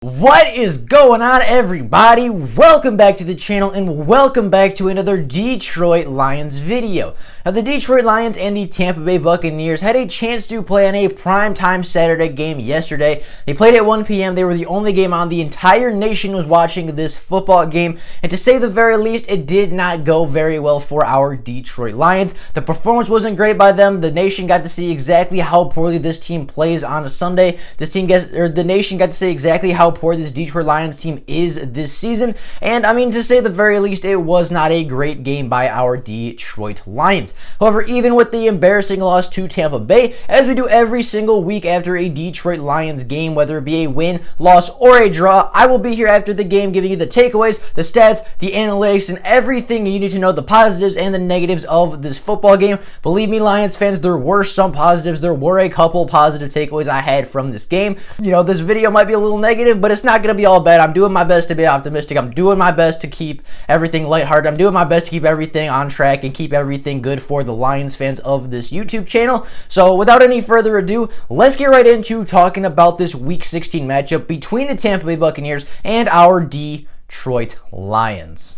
What is going on, everybody? Welcome back to the channel and welcome back to another Detroit Lions video. Now, the Detroit Lions and the Tampa Bay Buccaneers had a chance to play on a primetime Saturday game yesterday. They played at 1 p.m. They were the only game on. The entire nation was watching this football game, and to say the very least, it did not go very well for our Detroit Lions. The performance wasn't great by them. The nation got to see exactly how poorly this team plays on a Sunday. The nation got to see exactly how poor this Detroit Lions team is this season, and I mean, to say the very least, it was not a great game by our Detroit Lions. However, even with the embarrassing loss to Tampa Bay, as we do every single week after a Detroit Lions game, whether it be a win, loss, or a draw, I will be here after the game giving you the takeaways, the stats, the analytics, and everything you need to know, the positives and the negatives of this football game. Believe me, Lions fans, there were some positives. There were a couple positive takeaways I had from this game. You know, this video might be a little negative, but it's not going to be all bad. I'm doing my best to be optimistic. I'm doing my best to keep everything lighthearted. I'm doing my best to keep everything on track and keep everything good for the Lions fans of this YouTube channel. So without any further ado, let's get right into talking about this Week 16 matchup between the Tampa Bay Buccaneers and our Detroit Lions.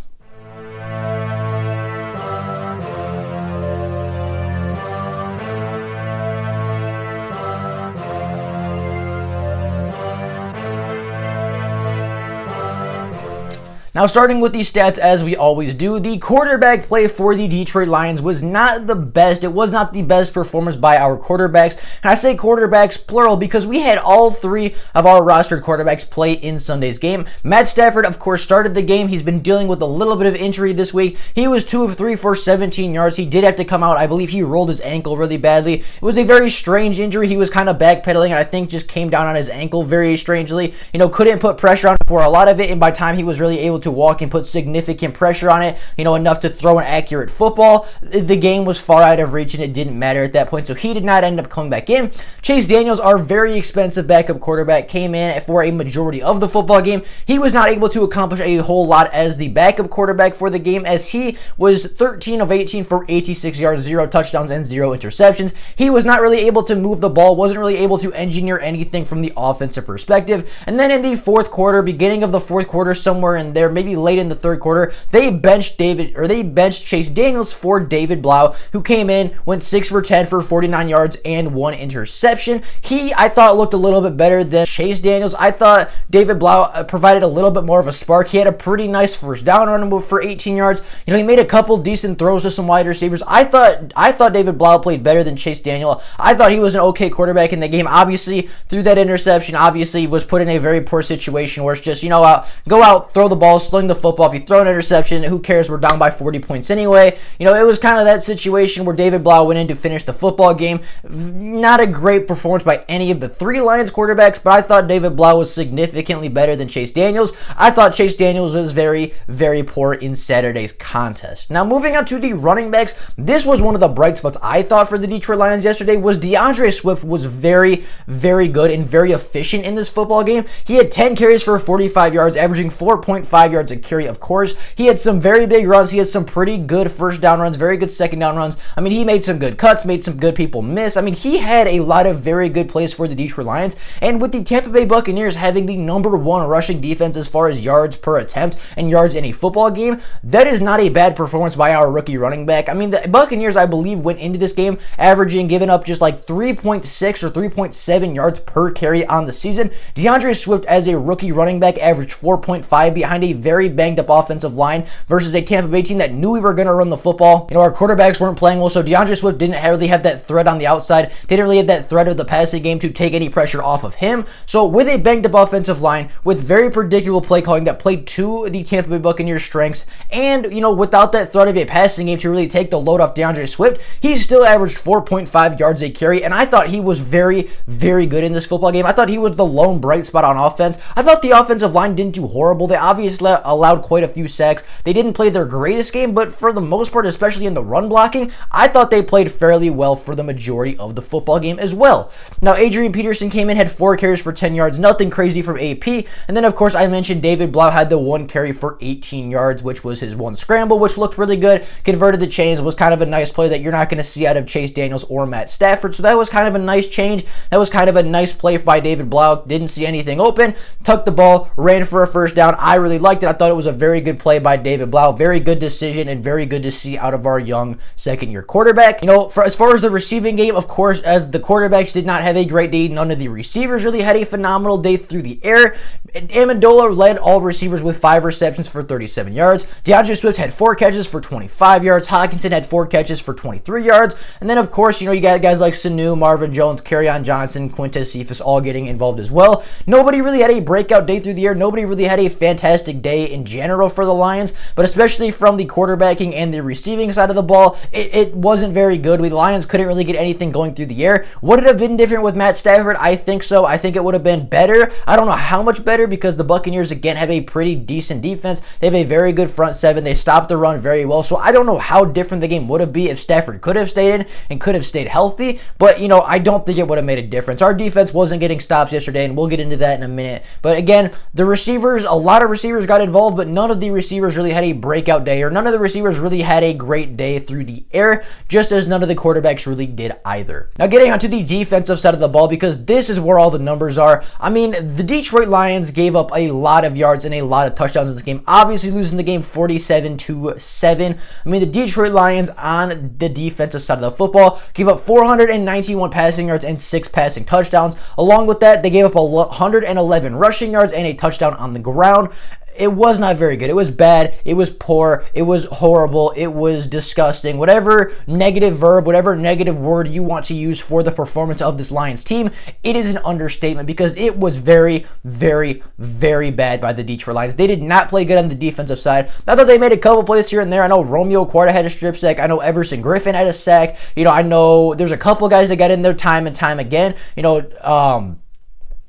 Now, starting with the stats as we always do, the quarterback play for the Detroit Lions was not the best. It was not the best performance by our quarterbacks. And I say quarterbacks plural because we had all three of our rostered quarterbacks play in Sunday's game. Matt Stafford, of course, started the game. He's been dealing with a little bit of injury this week. He was 2 of 3 for 17 yards. He did have to come out. I believe he rolled his ankle really badly. It was a very strange injury. He was kind of backpedaling and I think just came down on his ankle very strangely. You know, couldn't put pressure on it for a lot of it, and by the time he was really able to walk and put significant pressure on it, you know, enough to throw an accurate football, the game was far out of reach and it didn't matter at that point, so he did not end up coming back in. Chase Daniels, our very expensive backup quarterback, came in for a majority of the football game. He was not able to accomplish a whole lot as the backup quarterback for the game, as he was 13 of 18 for 86 yards, 0 touchdowns, and 0 interceptions. He was not really able to move the ball, wasn't really able to engineer anything from the offensive perspective. And then in the fourth quarter, beginning of the fourth quarter, somewhere in there, maybe late in the third quarter, they benched Chase Daniels for David Blau, who came in, went 6 for 10 for 49 yards and 1 interception. I thought looked a little bit better than Chase Daniels. I thought David Blau provided a little bit more of a spark. He had a pretty nice first down on him for 18 yards. You know, he made a couple decent throws to some wide receivers. I thought David Blau played better than Chase Daniel. I thought he was an okay quarterback in the game. Obviously, through that interception, obviously was put in a very poor situation where it's just, you know, go out, throw the ball, sling the football. If you throw an interception, who cares? We're down by 40 points anyway. You know, it was kind of that situation where David Blau went in to finish the football game. Not a great performance by any of the three Lions quarterbacks, but I thought David Blau was significantly better than Chase Daniels. I thought Chase Daniels was very, very poor in Saturday's contest. Now, moving on to the running backs, this was one of the bright spots I thought for the Detroit Lions yesterday. Was Deandre Swift was very, very good and very efficient in this football game. He had 10 carries for 45 yards, averaging 4.5 yards a carry. Of course, he had some very big runs. He had some pretty good first down runs, very good second down runs. I mean, he made some good cuts, made some good people miss. I mean, he had a lot of very good plays for the Detroit Lions. And with the Tampa Bay Buccaneers having the #1 rushing defense as far as yards per attempt and yards in a football game, that is not a bad performance by our rookie running back. I mean, the Buccaneers, I believe, went into this game giving up just like 3.6 or 3.7 yards per carry on the season. Deandre Swift, as a rookie running back, averaged 4.5 behind a very banged up offensive line versus a Tampa Bay team that knew we were going to run the football. You know, our quarterbacks weren't playing well, so Deandre Swift didn't really have that threat on the outside, didn't really have that threat of the passing game to take any pressure off of him. So with a banged up offensive line, with very predictable play calling that played to the Tampa Bay Buccaneers' strengths, and, you know, without that threat of a passing game to really take the load off Deandre Swift, he still averaged 4.5 yards a carry, and I thought he was very, very good in this football game. I thought he was the lone bright spot on offense. I thought the offensive line didn't do horrible. They obviously allowed quite a few sacks. They didn't play their greatest game, but for the most part, especially in the run blocking, I thought they played fairly well for the majority of the football game as well. Now, Adrian Peterson came in, had 4 carries for 10 yards, nothing crazy from AP. And then, of course, I mentioned David Blau had the 1 carry for 18 yards, which was his 1 scramble, which looked really good. Converted the chains, was kind of a nice play that you're not going to see out of Chase Daniels or Matt Stafford. So that was kind of a nice change. That was kind of a nice play by David Blau. Didn't see anything open, tucked the ball, ran for a first down. I really liked it. I thought it was a very good play by David Blau. Very good decision and very good to see out of our young second-year quarterback. As far as the receiving game, of course, as the quarterbacks did not have a great day, none of the receivers really had a phenomenal day through the air. Amendola led all receivers with 5 receptions for 37 yards. Deandre Swift had 4 catches for 25 yards. Hockenson had 4 catches for 23 yards. And then, of course, you got guys like Sanu, Marvin Jones, Kerryon Johnson, Quintez Cephas all getting involved as well. Nobody really had a breakout day through the air. Nobody really had a fantastic day in general for the Lions, but especially from the quarterbacking and the receiving side of the ball, it wasn't very good. The Lions couldn't really get anything going through the air. Would it have been different with Matt Stafford? I think so. I think it would have been better. I don't know how much better, because the Buccaneers, again, have a pretty decent defense. They have a very good front seven. They stopped the run very well. So I don't know how different the game would have been if Stafford could have stayed in and could have stayed healthy. But, I don't think it would have made a difference. Our defense wasn't getting stops yesterday, and we'll get into that in a minute. But again, the receivers, a lot of receivers got involved, but none of the receivers really had a breakout day, or none of the receivers really had a great day through the air, just as none of the quarterbacks really did either. Now, getting onto the defensive side of the ball, because this is where all the numbers are. I mean, the Detroit Lions gave up a lot of yards and a lot of touchdowns in this game, obviously losing the game 47-7. I mean, the Detroit Lions on the defensive side of the football gave up 491 passing yards and 6 passing touchdowns. Along with that, they gave up 111 rushing yards and a touchdown on the ground. It was not very good. It was bad. It was poor. It was horrible. It was disgusting. Whatever negative verb, whatever negative word you want to use for the performance of this Lions team, it is an understatement, because it was very, very, very bad by the Detroit Lions. They did not play good on the defensive side. I thought they made a couple plays here and there. I know Romeo Quarta had a strip sack. I know Everson Griffin had a sack. I know there's a couple guys that got in there time and time again.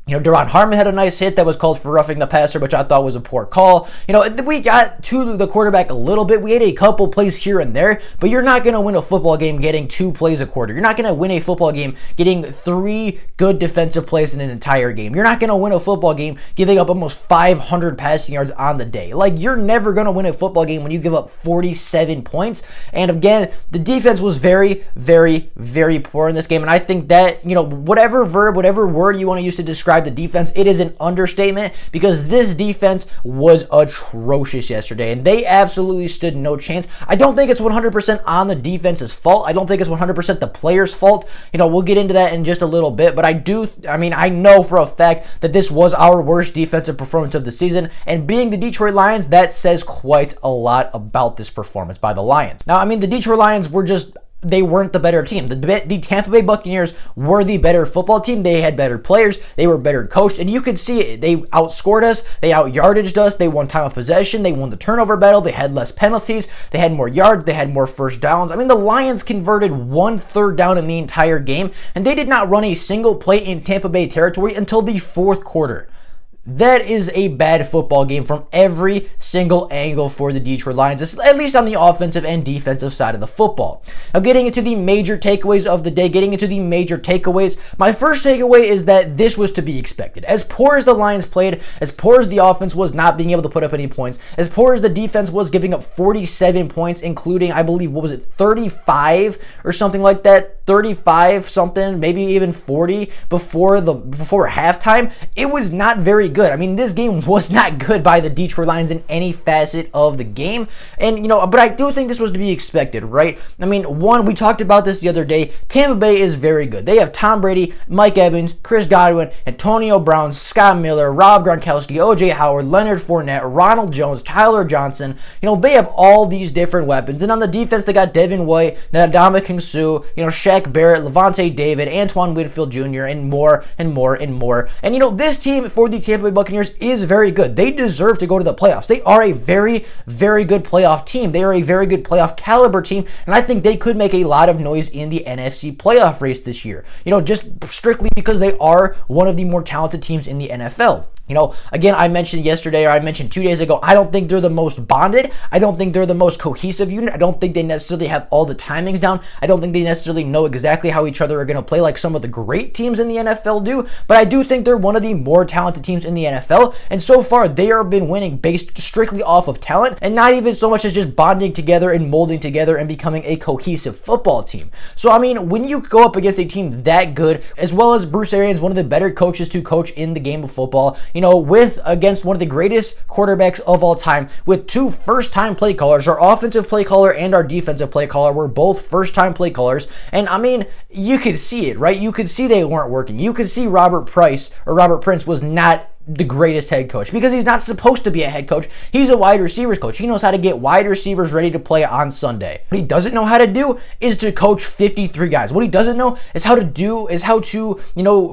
Duron Harmon had a nice hit that was called for roughing the passer, which I thought was a poor call. We got to the quarterback a little bit. We had a couple plays here and there, but you're not going to win a football game getting 2 plays a quarter. You're not going to win a football game getting 3 good defensive plays in an entire game. You're not going to win a football game giving up almost 500 passing yards on the day. You're never going to win a football game when you give up 47 points. And again, the defense was very, very, very poor in this game. And I think that, whatever verb, whatever word you want to use to describe the defense, it is an understatement, because this defense was atrocious yesterday, and they absolutely stood no chance. I don't think it's 100% on the defense's fault. I don't think it's 100% the players' fault. We'll get into that in just a little bit, but I know for a fact that this was our worst defensive performance of the season, and being the Detroit Lions, that says quite a lot about this performance by the Lions. Now, the Detroit Lions were they weren't the better team. The Tampa Bay Buccaneers were the better football team. They had better players. They were better coached, and you could see it. They outscored us. They out-yardaged us. They won time of possession. They won the turnover battle. They had less penalties. They had more yards. They had more first downs. The Lions converted 1 third down in the entire game, and they did not run a single play in Tampa Bay territory until the 4th quarter. That is a bad football game from every single angle for the Detroit Lions, at least on the offensive and defensive side of the football. Now, getting into the major takeaways of the day, my first takeaway is that this was to be expected. As poor as the Lions played, as poor as the offense was not being able to put up any points, as poor as the defense was giving up 47 points, including, I believe, 35 or something like that, 35 something, maybe even 40 before halftime, it was not very good. This game was not good by the Detroit Lions in any facet of the game. And, but I do think this was to be expected, right? One, we talked about this the other day. Tampa Bay is very good. They have Tom Brady, Mike Evans, Chris Godwin, Antonio Brown, Scott Miller, Rob Gronkowski, O.J. Howard, Leonard Fournette, Ronald Jones, Tyler Johnson. They have all these different weapons. And on the defense, they got Devin White, Ndamukong Suh, Shaq Barrett, Levante David, Antoine Winfield Jr., and more and more and more. And, this team for the Tampa Bay Buccaneers is very good. They deserve to go to the playoffs. They are a very, very good playoff team. They are a very good playoff caliber team, and I think they could make a lot of noise in the NFC playoff race this year. Just strictly because they are one of the more talented teams in the NFL. Again, I mentioned yesterday, or I mentioned 2 days ago, I don't think they're the most bonded. I don't think they're the most cohesive unit. I don't think they necessarily have all the timings down. I don't think they necessarily know exactly how each other are going to play like some of the great teams in the NFL do. But I do think they're one of the more talented teams in the NFL. And so far, they have been winning based strictly off of talent and not even so much as just bonding together and molding together and becoming a cohesive football team. So, I mean, when you go up against a team that good, as well as Bruce Arians, one of the better coaches to coach in the game of football, with against one of the greatest quarterbacks of all time, with two first-time play callers, our offensive play caller and our defensive play caller were both first-time play callers. And I mean, you could see it, right? You could see they weren't working. You could see Robert Prince was not the greatest head coach because he's not supposed to be a head coach. He's a wide receivers coach. He knows how to get wide receivers ready to play on Sunday. What he doesn't know how to do is to coach 53 guys. What he doesn't know is how to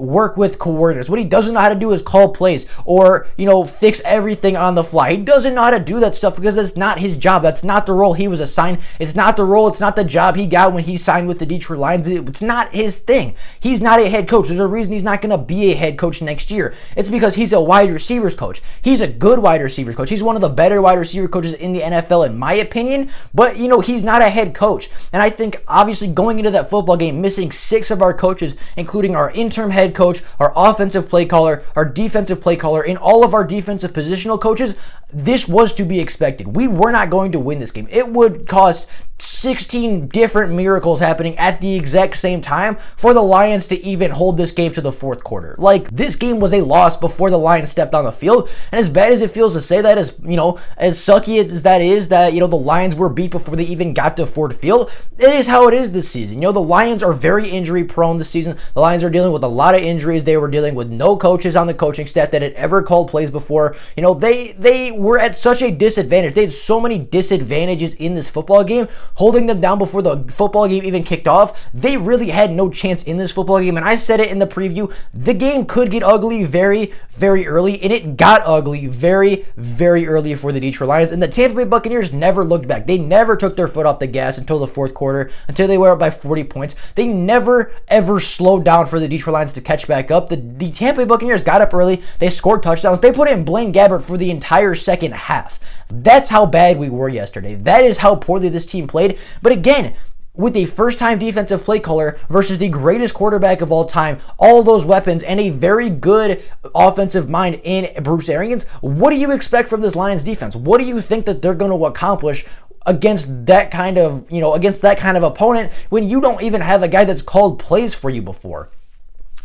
work with coordinators. What he doesn't know how to do is call plays or, fix everything on the fly. He doesn't know how to do that stuff because it's not his job. That's not the role he was assigned. It's not the role. It's not the job he got when he signed with the Detroit Lions. It's not his thing. He's not a head coach. There's a reason he's not going to be a head coach next year. It's because he's a wide receivers coach. He's a good wide receivers coach. He's one of the better wide receiver coaches in the NFL, in my opinion, but he's not a head coach. And I think obviously going into that football game, missing 6 of our coaches, including our interim head coach, our offensive play caller, our defensive play caller, and all of our defensive positional coaches, this was to be expected. We were not going to win this game. It would cost 16 different miracles happening at the exact same time for the Lions to even hold this game to the fourth quarter. Like, this game was a loss before the Lions stepped on the field. And as bad as it feels to say that, as sucky as that is, that, the Lions were beat before they even got to Ford Field, it is how it is this season. The Lions are very injury prone this season. The Lions are dealing with a lot of injuries. They were dealing with no coaches on the coaching staff that had ever called plays before. They were at such a disadvantage. They had so many disadvantages in this football game, holding them down before the football game even kicked off. They really had no chance in this football game. And I said it in the preview, the game could get ugly very, very early. And it got ugly very, very early for the Detroit Lions. And the Tampa Bay Buccaneers never looked back. They never took their foot off the gas until the fourth quarter, until they were up by 40 points. They never, ever slowed down for the Detroit Lions to catch back up. The Tampa Bay Buccaneers got up early. They scored touchdowns. They put in Blaine Gabbert for the entire second half. That's how bad we were yesterday. That is how poorly this team played. But again, with a first-time defensive play caller versus the greatest quarterback of all time, all those weapons, and a very good offensive mind in Bruce Arians, what do you expect from this Lions defense? What do you think that they're going to accomplish against that kind of, opponent when you don't even have a guy that's called plays for you before?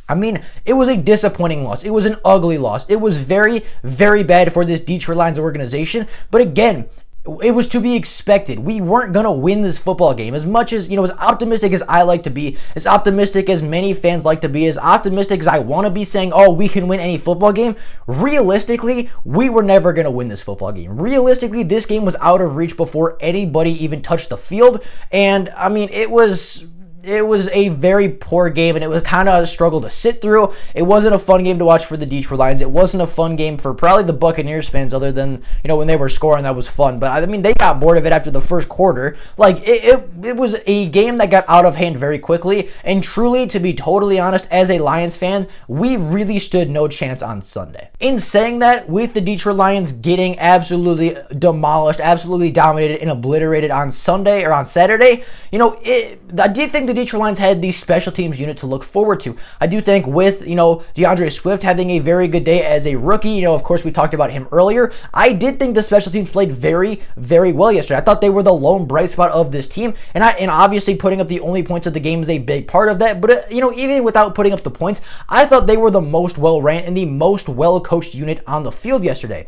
I mean, it was a disappointing loss. It was an ugly loss. It was very, very bad for this Detroit Lions organization. But again, it was to be expected. We weren't going to win this football game. As much as, as optimistic as I like to be, as optimistic as many fans like to be, as optimistic as I want to be saying, oh, we can win any football game, realistically, we were never going to win this football game. Realistically, this game was out of reach before anybody even touched the field. And, I mean, it was a very poor game, and it was kind of a struggle to sit through. It wasn't a fun game to watch for the Detroit Lions. It wasn't a fun game for probably the Buccaneers fans, other than, when they were scoring, that was fun. But, I mean, they got bored of it after the first quarter. Like, it was a game that got out of hand very quickly, and truly, to be totally honest, as a Lions fan, we really stood no chance on Sunday. In saying that, with the Detroit Lions getting absolutely demolished, absolutely dominated, and obliterated on Sunday, or on Saturday, I did think the Detroit Lions had the special teams unit to look forward to. I do think with, Deandre Swift having a very good day as a rookie, of course we talked about him earlier, I did think the special teams played very, very well yesterday. I thought they were the lone bright spot of this team, and obviously putting up the only points of the game is a big part of that, but even without putting up the points, I thought they were the most well-ran and the most well-coached unit on the field yesterday.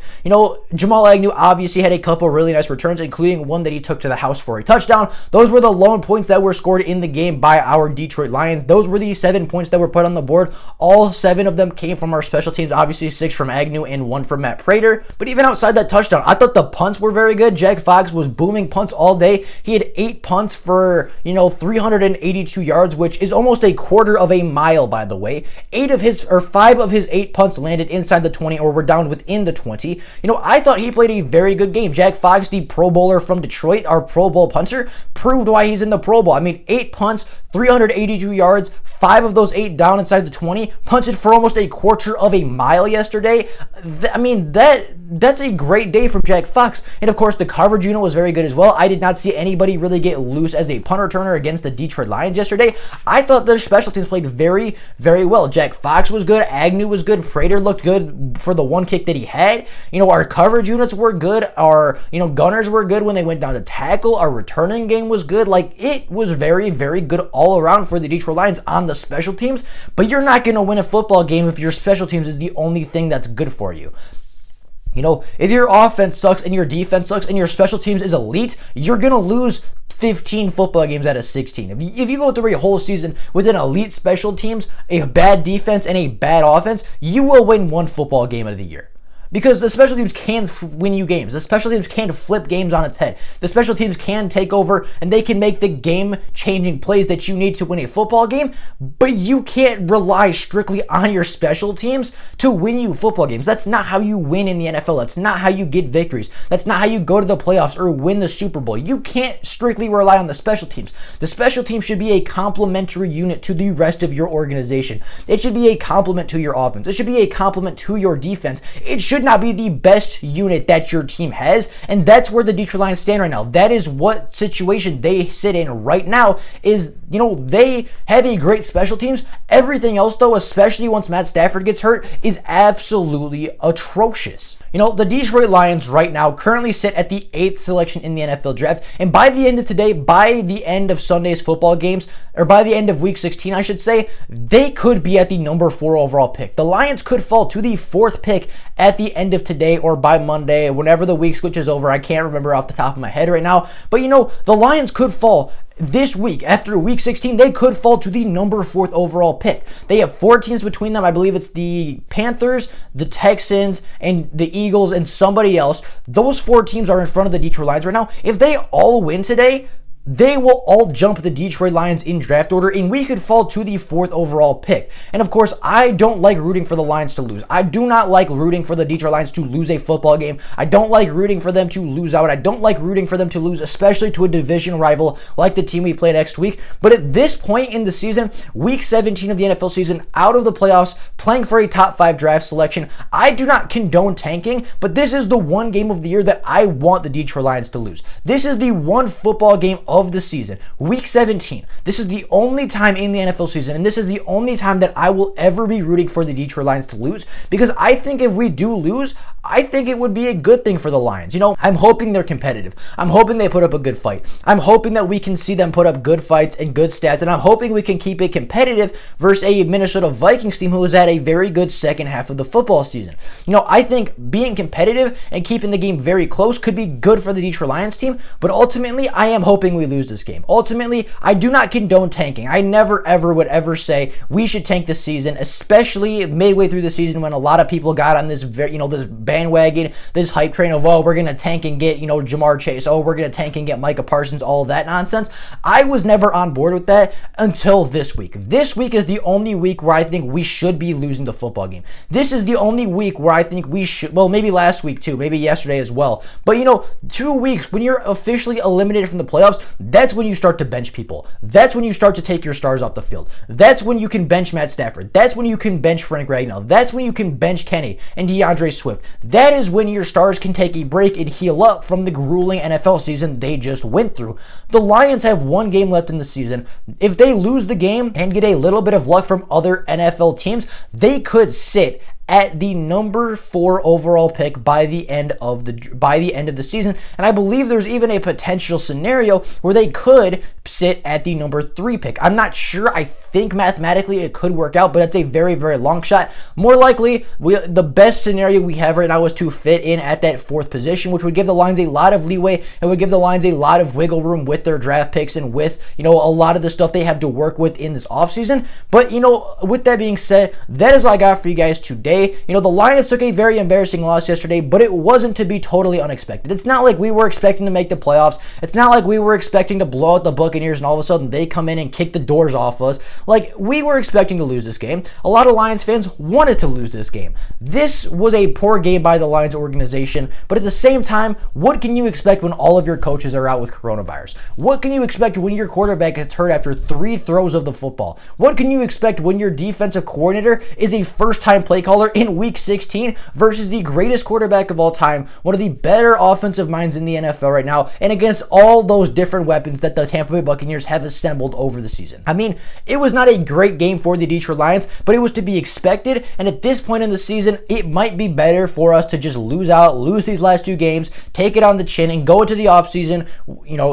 Jamal Agnew obviously had a couple really nice returns, including one that he took to the house for a touchdown. Those were the lone points that were scored in the game by our Detroit Lions. Those were the 7 points that were put on the board. All 7 of them came from our special teams. Obviously 6 from Agnew and 1 from Matt Prater. But even outside that touchdown, I thought the punts were very good. Jack Fox was booming punts all day. He had 8 punts for 382 yards, which is almost a quarter of a mile, by the way. 5 of his 8 punts landed inside the 20, or were down within the 20. I thought he played a very good game. Jack Fox, the Pro Bowler from Detroit, our Pro Bowl punter, proved why he's in the Pro Bowl. I mean, 8 punts 382 yards, 5 of those 8 down inside the 20, punted for almost a quarter of a mile yesterday. That's a great day from Jack Fox. And of course, the coverage unit was very good as well. I did not see anybody really get loose as a punt returner against the Detroit Lions yesterday. I thought their special teams played very, very well. Jack Fox was good. Agnew was good. Prater looked good for the one kick that he had. Our coverage units were good. Our, gunners were good when they went down to tackle. Our returning game was good. It was very, very good all around for the Detroit Lions on the special teams. But you're not going to win a football game if your special teams is the only thing that's good for you. If your offense sucks and your defense sucks and your special teams is elite, you're going to lose 15 football games out of 16. If you go through a whole season with an elite special teams, a bad defense, and a bad offense, you will win one football game of the year. Because the special teams can win you games. The special teams can flip games on its head. The special teams can take over and they can make the game-changing plays that you need to win a football game, but you can't rely strictly on your special teams to win you football games. That's not how you win in the NFL. That's not how you get victories. That's not how you go to the playoffs or win the Super Bowl. You can't strictly rely on the special teams. The special teams should be a complementary unit to the rest of your organization. It should be a complement to your offense. It should be a complement to your defense. It should not be the best unit that your team has, and that's where the Detroit Lions stand right now. That is what situation they sit in right now. Is they have a great special teams. Everything else, though, especially once Matt Stafford gets hurt, is absolutely atrocious. The Detroit Lions right now currently sit at the 8th selection in the NFL draft, and by the end of today, by the end of Sunday's football games, or by the end of week 16, I should say, they could be at the number 4 overall pick. The Lions could fall to the 4th pick at the end of today or by Monday, whenever the week switches over. I can't remember off the top of my head right now, but the Lions could fall this week. After week 16, they could fall to the number 4th overall pick. They have 4 teams between them. I believe it's the Panthers, the Texans, and the Eagles, and somebody else. Those 4 teams are in front of the Detroit Lions right now. If they all win today, they will all jump the Detroit Lions in draft order, and we could fall to the 4th overall pick. And of course, I don't like rooting for the Lions to lose. I do not like rooting for the Detroit Lions to lose a football game. I don't like rooting for them to lose out. I don't like rooting for them to lose, especially to a division rival like the team we play next week. But at this point in the season, week 17 of the NFL season, out of the playoffs, playing for a top 5 draft selection, I do not condone tanking, but this is the one game of the year that I want the Detroit Lions to lose. This is the one football game of the season, week 17. This is the only time in the NFL season, and this is the only time that I will ever be rooting for the Detroit Lions to lose, because I think if we do lose, I think it would be a good thing for the Lions. I'm hoping they're competitive. I'm hoping they put up a good fight. I'm hoping that we can see them put up good fights and good stats, and I'm hoping we can keep it competitive versus a Minnesota Vikings team who has had a very good second half of the football season. I think being competitive and keeping the game very close could be good for the Detroit Lions team, but ultimately, I am hoping we lose this game. Ultimately, I do not condone tanking. I never, ever would ever say we should tank this season, especially midway through the season when a lot of people got on this this bandwagon, this hype train of, we're going to tank and get, Jamar Chase. We're going to tank and get Micah Parsons, all of that nonsense. I was never on board with that until this week. This week is the only week where I think we should be losing the football game. This is the only week where I think we should, maybe last week too, maybe yesterday as well. But 2 weeks, when you're officially eliminated from the playoffs, that's when you start to bench people. That's when you start to take your stars off the field. That's when you can bench Matt Stafford. That's when you can bench Frank Ragnow. That's when you can bench Kenny and Deandre Swift. That is when your stars can take a break and heal up from the grueling NFL season they just went through. The Lions have 1 game left in the season. If they lose the game and get a little bit of luck from other NFL teams, they could sit at the number 4 overall pick by the end of the season, and I believe there's even a potential scenario where they could sit at the number 3 pick. I'm not sure. I think mathematically it could work out, but it's a very, very long shot. More likely, the best scenario we have right now is to fit in at that 4th position, which would give the Lions a lot of leeway and would give the Lions a lot of wiggle room with their draft picks and with a lot of the stuff they have to work with in this offseason. But with that being said, that is all I got for you guys today. today, the Lions took a very embarrassing loss yesterday, but it wasn't to be totally unexpected. It's not like we were expecting to make the playoffs. It's not like we were expecting to blow out the Buccaneers and all of a sudden they come in and kick the doors off us. Like, we were expecting to lose this game. A lot of Lions fans wanted to lose this game. This was a poor game by the Lions organization, but at the same time, what can you expect when all of your coaches are out with coronavirus? What can you expect when your quarterback gets hurt after 3 throws of the football? What can you expect when your defensive coordinator is a first-time play caller in Week 16 versus the greatest quarterback of all time, one of the better offensive minds in the NFL right now, and against all those different weapons that the Tampa Bay Buccaneers have assembled over the season? I mean, it was not a great game for the Detroit Lions, but it was to be expected, and at this point in the season, it might be better for us to just lose these last 2 games, take it on the chin, and go into the offseason,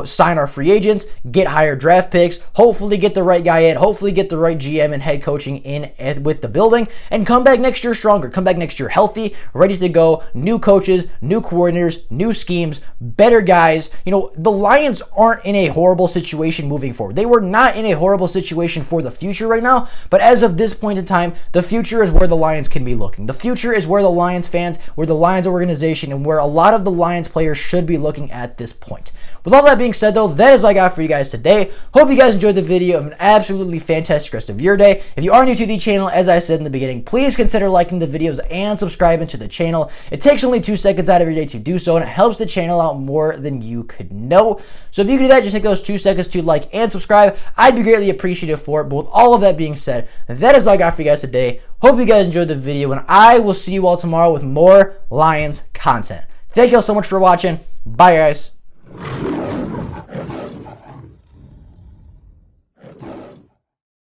sign our free agents, get higher draft picks, hopefully get the right guy in, hopefully get the right GM and head coaching in with the building, and come back next year stronger, come back next year healthy, ready to go, new coaches, new coordinators, new schemes, better guys. The Lions aren't in a horrible situation moving forward. They were not in a horrible situation for the future right now, but as of this point in time, the future is where the Lions can be looking. The future is where the Lions fans, where the Lions organization, and where a lot of the Lions players should be looking at this point. With all that being said, though, that is all I got for you guys today. Hope you guys enjoyed the video. Have an absolutely fantastic rest of your day. If you are new to the channel, as I said in the beginning, please consider liking the videos and subscribing to the channel. It takes only 2 seconds out of your day to do so, and it helps the channel out more than you could know. So if you could do that, just take those 2 seconds to like and subscribe. I'd be greatly appreciative for it. But with all of that being said, that is all I got for you guys today. Hope you guys enjoyed the video, and I will see you all tomorrow with more Lions content. Thank you all so much for watching. Bye, guys.